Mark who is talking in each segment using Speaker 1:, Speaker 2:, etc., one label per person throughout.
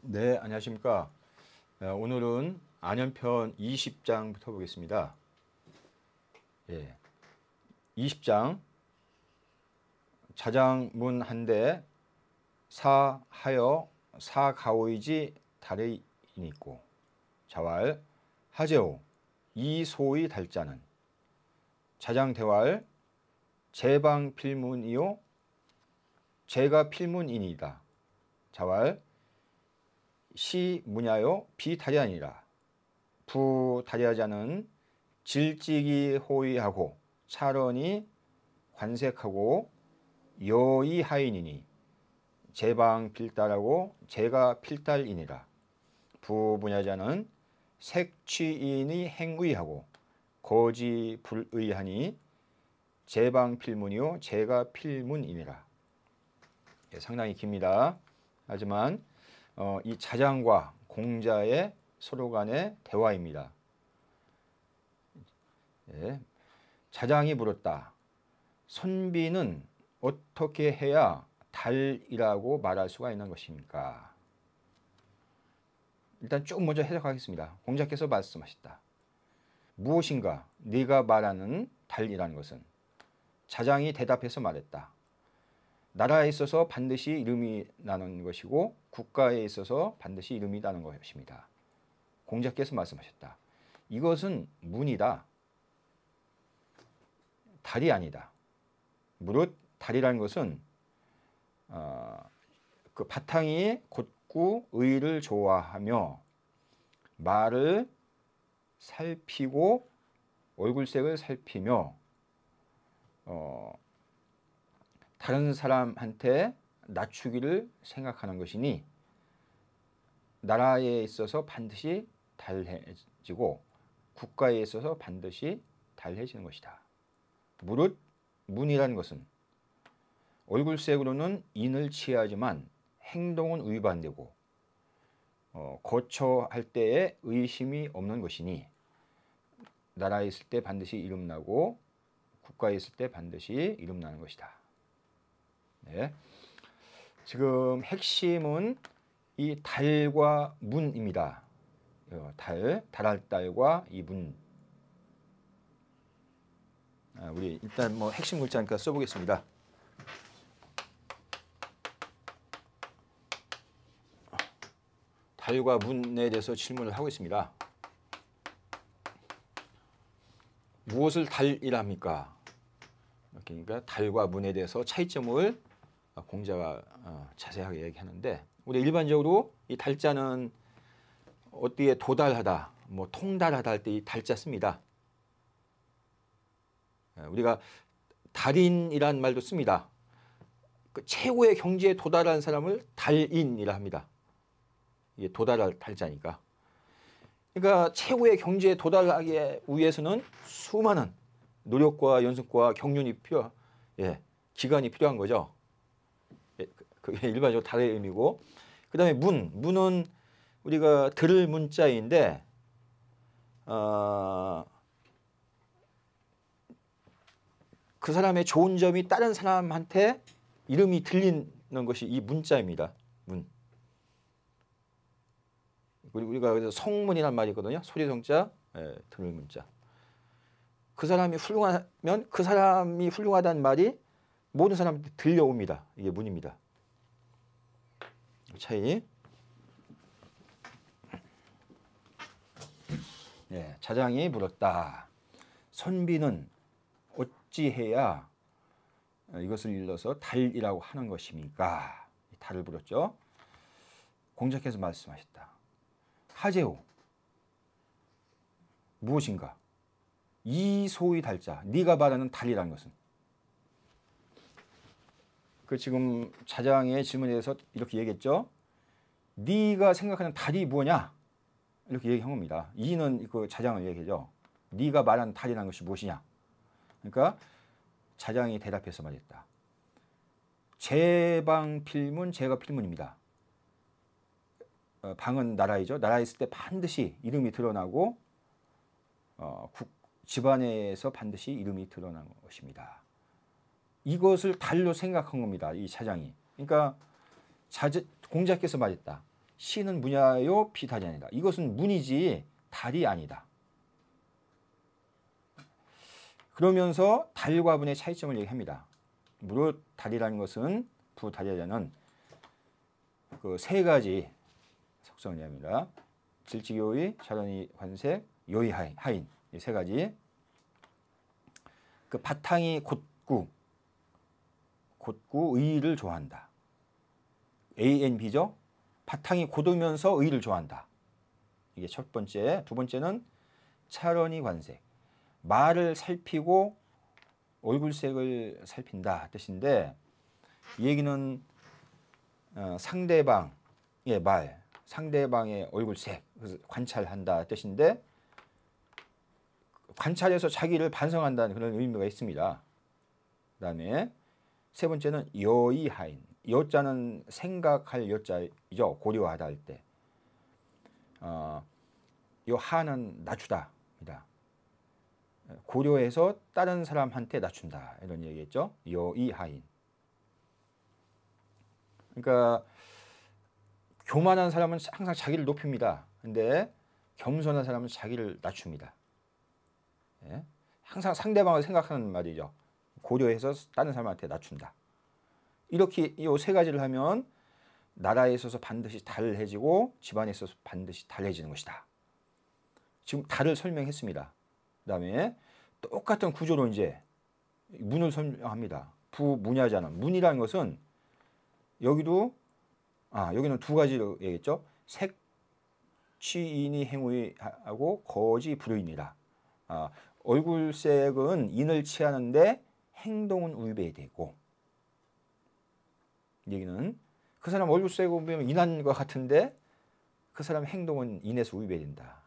Speaker 1: 네, 안녕하십니까. 오늘은 안연편 20장부터 보겠습니다. 20장 자장문 한데 사하여 사가오이지 달에 있고 자왈 하제오 이소의 달자는 자장대왈 제방필문이요 제가 필문이니이다. 자왈 시 문야요 비다리아니라. 부다리아자는 질직이 호위하고 차런이 관색하고 여의 하인이니 제방 필달하고 제가 필달이니라. 부분야자는 색취인이 행의하고 거지 불의하니 제방 필문이요 제가 필문이니라. 상당히 깁니다. 하지만 이 자장과 공자의 서로 간의 대화입니다. 자장이 물었다. 선비는 어떻게 해야 달이라고 말할 수가 있는 것입니까? 일단 쭉 먼저 해석하겠습니다. 공자께서 말씀하셨다. 무엇인가 네가 말하는 달이라는 것은 자장이 대답해서 말했다. 나라에 있어서 반드시 이름이 나는 것이고 국가에 있어서 반드시 이름이 나는 것입니다. 공자께서 말씀하셨다. 이것은 문이다. 달이 아니다. 무릇 달이라는 것은 그 바탕이 곧고 의를 좋아하며 말을 살피고 얼굴색을 살피며 다른 사람한테 낮추기를 생각하는 것이니 나라에 있어서 반드시 달해지고 국가에 있어서 반드시 달해지는 것이다. 무릇 문이라는 것은 얼굴색으로는 인을 취하지만 행동은 위반되고 거처할 때에 의심이 없는 것이니 나라에 있을 때 반드시 이름나고 국가에 있을 때 반드시 이름나는 것이다. 네. 지금 핵심은 이 달과 문입니다. 달알달과 이 문. 우리 일단 뭐 핵심 글자니까 써보겠습니다. 달과 문에 대해서 질문을 하고 있습니다. 무엇을 달이라 합니까? 그러니까 달과 문에 대해서 차이점을 공자가 자세하게 얘기하는데, 우리 일반적으로 이 달자는 어디에 도달하다, 뭐 통달하다 할 때 이 달자 씁니다. 우리가 달인이란 말도 씁니다. 그 최고의 경지에 도달한 사람을 달인이라 합니다. 이게 도달할 달자니까. 그러니까 최고의 경지에 도달하기 위해서는 수많은 노력과 연습과 경륜이 기간이 필요한 거죠. 그게 일반적으로 달의 의미고, 그 다음에 문은 우리가 들을 문자인데, 그 사람의 좋은 점이 다른 사람한테 이름이 들리는 것이 이 문자입니다. 문. 우리가 그래서 성문이란 말이 있거든요. 소리성자, 들을 문자. 그 사람이 훌륭하면 그 사람이 훌륭하다는 말이 모든 사람한테 들려옵니다. 이게 문입니다. 차이. 자장이 물었다. 선비는 어찌해야 이것을 일러서 달이라고 하는 것입니까? 달을 물었죠. 공자께서 말씀하셨다. 하제오. 무엇인가? 이 소의 달자. 네가 말하는 달이라는 것은. 그 지금 자장의 질문에 대해서 이렇게 얘기했죠. 네가 생각하는 달이 뭐냐? 이렇게 얘기한 겁니다. 이는 그 자장을 얘기하죠. 네가 말하는 달이라는 것이 무엇이냐? 그러니까 자장이 대답해서 말했다. 제방 필문, 제가 필문입니다. 방은 나라이죠. 나라에 있을 때 반드시 이름이 드러나고 집안에서 반드시 이름이 드러나는 것입니다. 이것을 달로 생각한 겁니다. 이 자장이. 그러니까 공자께서 말했다. 시는 문야요 비달이 아니다. 이것은 문이지 달이 아니다. 그러면서 달과 분의 차이점을 얘기합니다. 무릇 달이라는 것은 부달이라는 그 세 가지 속성을 얘기합니다. 질직요의, 자연의 관색, 요의 하인 이 세 가지. 그 바탕이 곧고 의를 좋아한다. A, N, B죠. 바탕이 곧으면서 의를 좋아한다. 이게 첫 번째. 두 번째는 차련이 관색. 말을 살피고 얼굴색을 살핀다 뜻인데 이 얘기는 상대방의 말, 상대방의 얼굴색 관찰한다 뜻인데 관찰해서 자기를 반성한다는 그런 의미가 있습니다. 그 다음에 세 번째는 여의하인. 여자는 생각할 여자이죠. 고려하다 할 때. 요 하는 낮추다입니다. 고려해서 다른 사람한테 낮춘다 이런 얘기겠죠. 여의하인. 그러니까 교만한 사람은 항상 자기를 높입니다. 근데 겸손한 사람은 자기를 낮춥니다. 예? 항상 상대방을 생각하는 말이죠. 고려해서 다른 사람한테 낮춘다. 이렇게 이 세 가지를 하면 나라에 있어서 반드시 달해지고 집안에 있어서 반드시 달해지는 것이다. 지금 달을 설명했습니다. 그 다음에 똑같은 구조로 이제 문을 설명합니다. 부문야자는 문이라는 것은 여기도 여기는 두 가지로 얘기했죠. 색취인이 행위하고 거지 불의니라. 얼굴색은 인을 취하는데 행동은 우배되고 얘기는 그 사람 얼굴색을 보면 인한 것 같은데 그 사람 행동은 인에서 우배된다.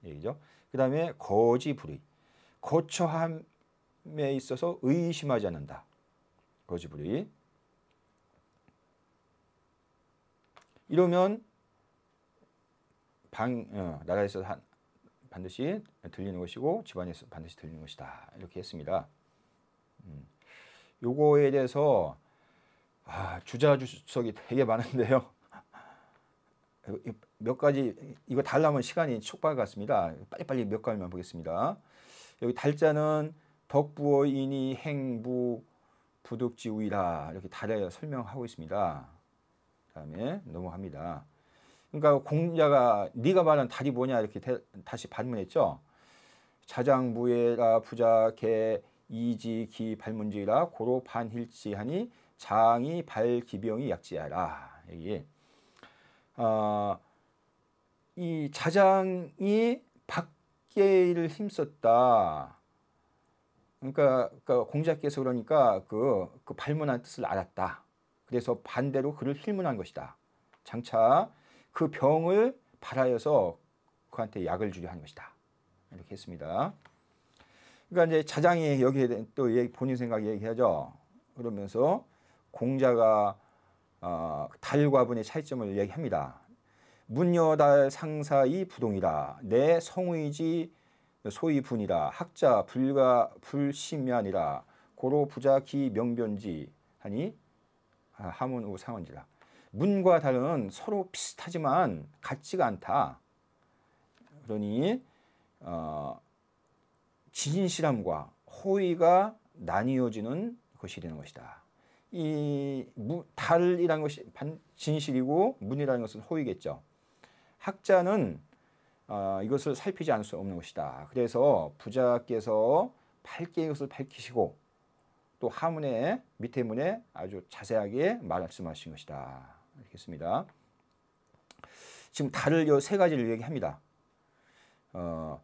Speaker 1: 얘기죠. 그 다음에 거지 불의. 거처함에 있어서 의심하지 않는다. 거지 불의. 이러면 나라에서 반드시 들리는 것이고 집안에서 반드시 들리는 것이다. 이렇게 했습니다. 요거에 대해서 주자주석이 되게 많은데요. 몇 가지 이거 달라면 시간이 촉박 같습니다. 빨리빨리 몇 가지만 보겠습니다. 여기 달자는 덕부어인이 행부 부득지우이라 이렇게 달에 설명하고 있습니다. 다음에 넘어갑니다. 그러니까 공자가 네가 말한 달이 뭐냐 이렇게 다시 반문했죠. 자장부에라 부자개 이지기 발문지라 고로 반힐지하니 장이 발기병이 약지하라. 여기 이 자장이 박계를 힘썼다. 그러니까 공자께서 그러니까 그 발문한 뜻을 알았다. 그래서 반대로 그를 힐문한 것이다. 장차 그 병을 발하여서 그한테 약을 주려 한 것이다. 이렇게 했습니다. 그러니까 이제 자장이 여기에 또 본인 생각 얘기하죠. 그러면서 공자가 달과 분의 차이점을 얘기합니다. 문여달 상사이 부동이라 내 성의지 소위 분이라 학자 불가 불심면이라 고로 부자 기 명변지 하니 하문우 상원지라. 문과 달은 서로 비슷하지만 같지가 않다. 그러니 진실함과 호의가 나뉘어지는 것이 되는 것이다. 이 달이라는 것이 진실이고 문이라는 것은 호의겠죠. 학자는 이것을 살피지 않을 수 없는 것이다. 그래서 부자께서 밝게 이것을 밝히시고 또 하문에 밑에 문에 아주 자세하게 말씀하신 것이다. 이렇게 했습니다. 지금 달을 이 세 가지를 얘기합니다. 그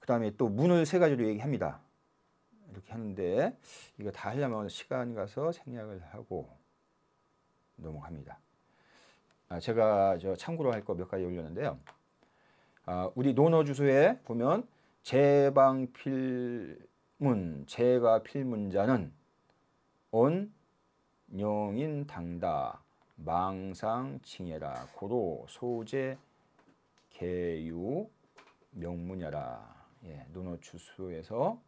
Speaker 1: 다음에 또 문을 세 가지로 얘기합니다. 이렇게 하는데 이거 다 하려면 시간 가서 생략을 하고 넘어갑니다. 제가 참고로 할 거 몇 가지 올렸는데요. 우리 논어 주소에 보면 제방필문, 제가 필문자는 온 영인 당다 망상 칭해라 고로 소재 개유 명문야라. 논어 주소에서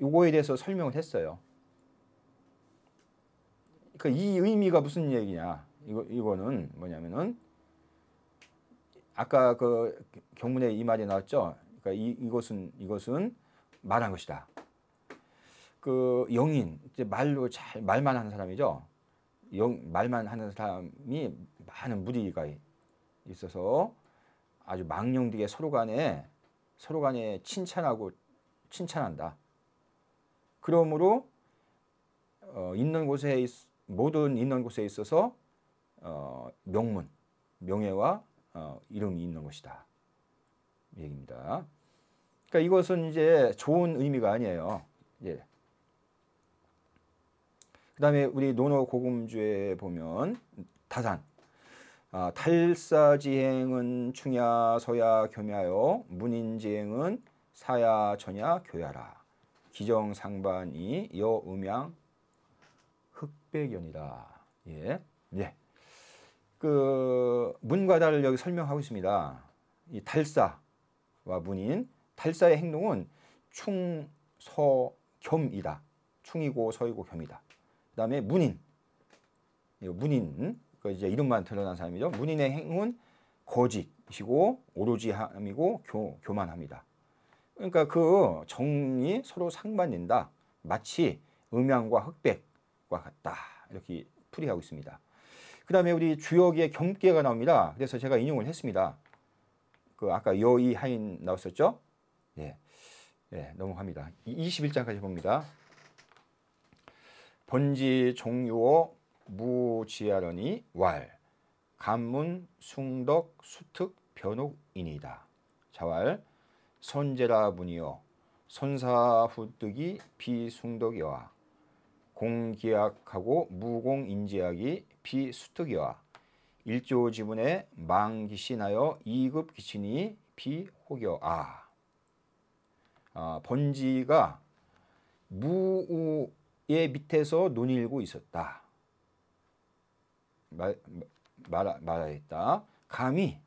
Speaker 1: 요거에 대해서 설명을 했어요. 그 이 의미가 무슨 얘기냐? 이거는 뭐냐면은 아까 그 경문에 이 말이 나왔죠. 그러니까 이것은 말한 것이다. 그 영인 이제 말로 잘 말만 하는 사람이죠. 말만 하는 사람이 많은 무리가 있어서 아주 망령되게 서로 간에 칭찬한다. 그러므로 모든 있는 곳에 있어서 명예와 이름이 있는 것이다. 얘기입니다. 그러니까 이것은 이제 좋은 의미가 아니에요. 예. 그다음에 우리 논어고금주에 보면 다산 탈사지행은 충야 서야 겸야요 문인지행은 사야 전야 교야라 기정상반이 여음양 흑백연이다. 예. 네. 그 문과 다를 여기 설명하고 있습니다. 이 탈사와 문인, 탈사의 행동은 충, 서, 겸이다. 충이고 서이고 겸이다. 그다음에 문인, 그 이제 이름만 드러난 사람이죠. 문인의 행동은 거짓이고 오로지 함이고 교만합니다. 그러니까 그 정이 서로 상반된다. 마치 음양과 흑백과 같다. 이렇게 풀이하고 있습니다. 그 다음에 우리 주역의 겸계가 나옵니다. 그래서 제가 인용을 했습니다. 그 아까 여의 하인 나왔었죠? 예. 예, 넘어갑니다. 21장까지 봅니다. 번지 종유어 무지하려니 왈 간문 숭덕 수특 변옥이니이다. 자왈 선제라 문이여 선사후득이 비숭덕이와 공기약하고 무공인지약이 비수특이와 일조지분에 망기신하여 2급 기친이 비호겨. 번지가 무의 밑에서 논일고 있었다. 말하였다. 감히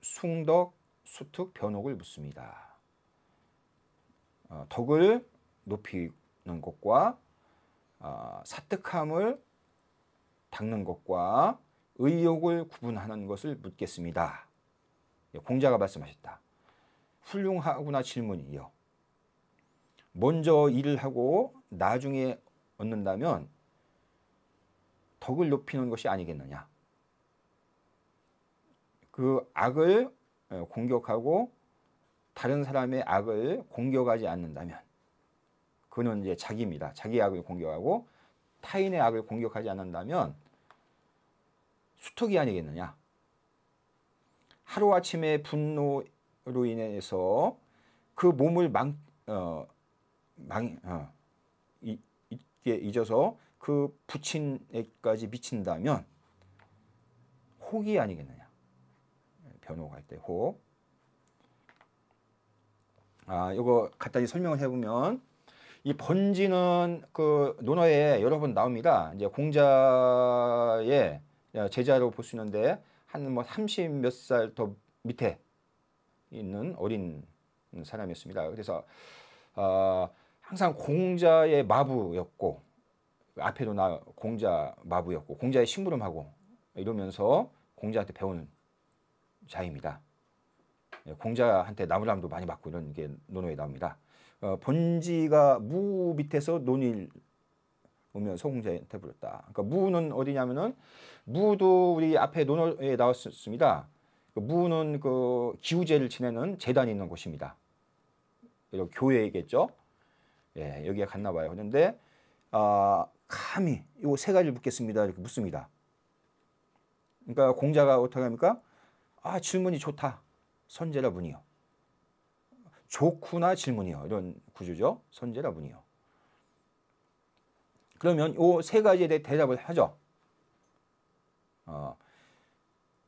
Speaker 1: 숭덕 수특 변옥을 묻습니다. 덕을 높이는 것과 사특함을 닦는 것과 의욕을 구분하는 것을 묻겠습니다. 공자가 말씀하셨다. 훌륭하구나 질문이요. 먼저 일을 하고 나중에 얻는다면 덕을 높이는 것이 아니겠느냐. 그 악을 공격하고 다른 사람의 악을 공격하지 않는다면 그는 이제 자기입니다. 자기 악을 공격하고 타인의 악을 공격하지 않는다면 수특이 아니겠느냐. 하루아침에 분노로 인해서 그 몸을 잊어서 그 부친에까지 미친다면 혹이 아니겠느냐. 변호할 때 혹. 이거 간단히 설명을 해보면 이 번지는 그 논어에 여러 번 나옵니다. 이제 공자의 제자로 볼 수 있는데 한 뭐 30 몇 살 더 밑에 있는 어린 사람이었습니다. 그래서 항상 공자의 마부였고 앞에도 공자 마부였고 공자의 심부름하고 이러면서 공자한테 배우는 자입니다. 공자한테 나무람도 많이 맞고 이런 게 논어에 나옵니다. 번지가 무 밑에서 논일 오면서 공자한테 불렀다. 그러니까 무는 어디냐면은 무도 우리 앞에 논어에 나왔습니다. 무는 그 기우제를 지내는 제단이 있는 곳입니다. 교회겠죠. 예, 여기에 갔나 봐요. 그런데 감히 이 세 가지를 묻겠습니다. 이렇게 묻습니다. 그러니까 공자가 어떻게 합니까? 질문이 좋다. 선제라 문이요. 좋구나 질문이요. 이런 구조죠. 선제라 문이요. 그러면 이 세 가지에 대해 대답을 하죠.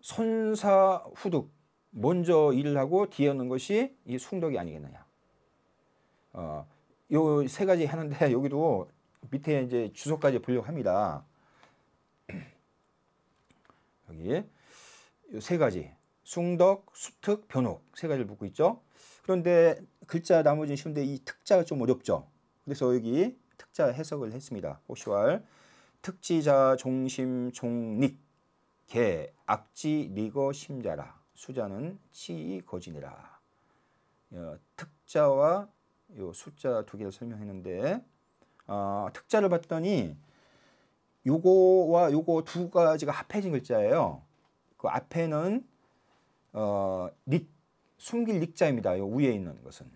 Speaker 1: 선사후득 먼저 일을 하고 뒤에 오는 것이 이 숭덕이 아니겠느냐. 요 세 가지 하는데 여기도 밑에 이제 주소까지 보려고 합니다. 여기 세 가지 숭덕, 수특, 변옥 세 가지를 묻고 있죠. 그런데 글자 나머지는 쉬운데 이 특자가 좀 어렵죠. 그래서 여기 특자 해석을 했습니다. 호시왈 특지자 종심 종닉 개 악지 니거 심자라 수자는 치이 거진이라. 특자와 요 숫자 두 개를 설명했는데 특자를 봤더니 요거와 요거 두 가지가 합해진 글자예요. 그 앞에는 닉 숨길 닉자입니다. 요 위에 있는 것은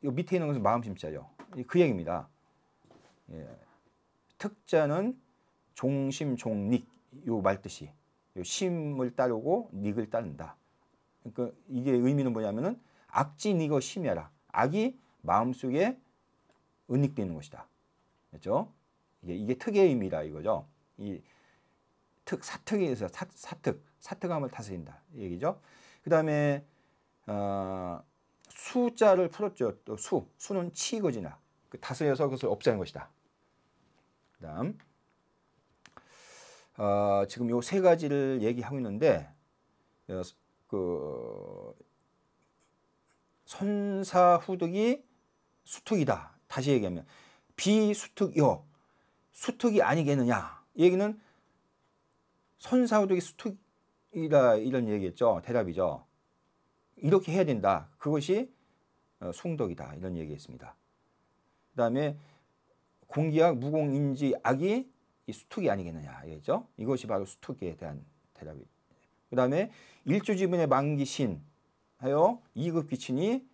Speaker 1: 요 밑에 있는 것은 마음심자죠. 그 얘기입니다. 예. 특자는 종심 종닉 요 말뜻이 요 심을 따르고 닉을 따른다. 그러니까 이게 의미는 뭐냐면은 악지 니거 심야라. 악이 마음속에 은닉되어 있는 것이다. 그렇죠? 이게 특의 의미다 이거죠. 이 사특에서 사특함을 다스린다 이 얘기죠. 그다음에 수자를 풀었죠. 또 수는 치거지나 다스려서 그것을 없애는 것이다. 그다음 지금 요 세 가지를 얘기하고 있는데 그 선사후득이 수특이다. 다시 얘기하면 비수특여 수특이 아니겠느냐. 이 얘기는 선사후득이 수특이다 이런 얘기겠죠. 대답이죠. 이렇게 해야 된다. 그것이 숭덕이다 이런 얘기했습니다. 그 다음에 공기악 무공인지 악이 이 수특이 아니겠느냐 얘기죠. 이것이 바로 수특에 대한 대답이. 그 다음에 일조지분의 만기신 하여 2급 귀친이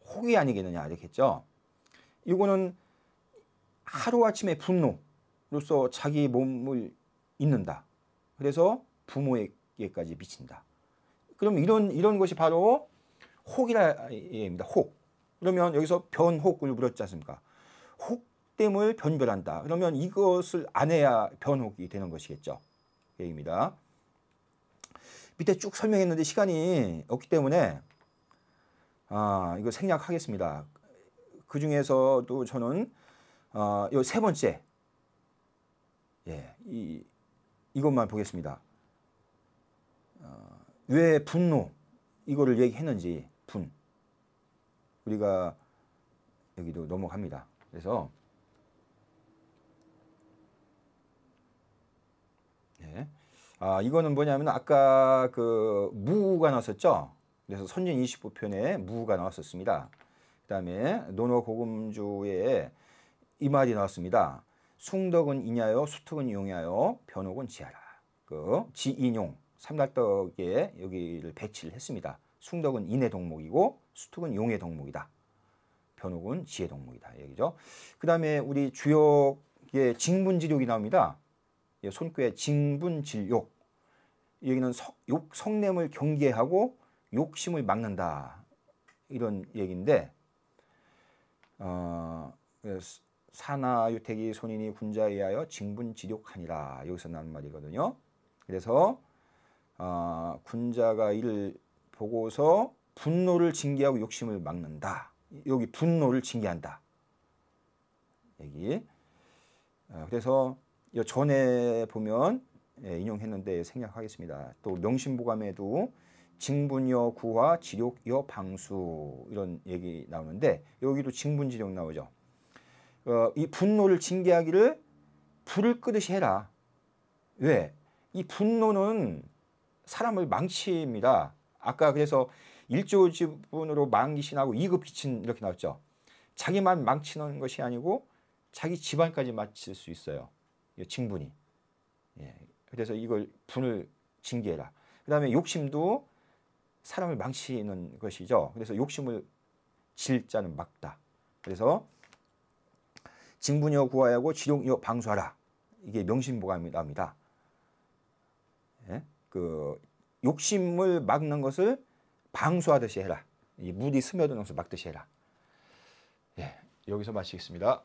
Speaker 1: 혹이 아니겠느냐 이렇게 했죠. 이거는 하루아침에 분노로서 자기 몸을 잇는다. 그래서 부모에게까지 미친다. 그럼 이런 것이 바로 혹이라 얘기입니다. 혹. 그러면 여기서 변혹을 물었지 않습니까? 혹됨을 변별한다. 그러면 이것을 안 해야 변혹이 되는 것이겠죠. 얘기입니다. 밑에 쭉 설명했는데 시간이 없기 때문에 이거 생략하겠습니다. 그 중에서도 저는 요 세 번째 이것만 보겠습니다. 왜 분노 이거를 얘기했는지 우리가 여기도 넘어갑니다. 그래서 이거는 뭐냐면 아까 그 무가 나왔었죠. 그래서 선진 29편에 무가 나왔었습니다. 그 다음에 논어고금주에 이 말이 나왔습니다. 숭덕은 이냐요 수특은 용야요 변혹은 지하라. 그 지인용 삼달떡에 여기를 배치를 했습니다. 숭덕은 인의 덕목이고 수특은 용의 덕목이다. 변혹은 지의 덕목이다 얘기죠. 그 다음에 우리 주역의 징분지욕이 나옵니다. 손귀에 징분질욕. 여기는 성냄을 경계하고 욕심을 막는다 이런 얘기인데 사나유택이 손인이 군자에 하여 징분지욕하니라 여기서 나는 말이거든요. 그래서 군자가 이를 보고서 분노를 징계하고 욕심을 막는다. 여기 분노를 징계한다 얘기. 그래서 전에 보면 인용했는데 생략하겠습니다. 또 명심보감에도 징분여 구화 지욕여 방수 이런 얘기 나오는데 여기도 징분지욕 나오죠. 이 분노를 징계하기를 불을 끄듯이 해라. 왜? 이 분노는 사람을 망칩니다. 아까 그래서 1조 지분으로 망기신하고 2급 귀친 이렇게 나왔죠. 자기만 망치는 것이 아니고 자기 집안까지 망칠 수 있어요. 징분이. 그래서 이걸 분을 징계해라. 그 다음에 욕심도 사람을 망치는 것이죠. 그래서 욕심을 질 자는 막다. 그래서 징분여 구하하고 지욕여 방수하라. 이게 명심보감이 나옵니다. 그 욕심을 막는 것을 방수하듯이 해라. 이 물이 스며드는 것을 막듯이 해라. 여기서 마치겠습니다.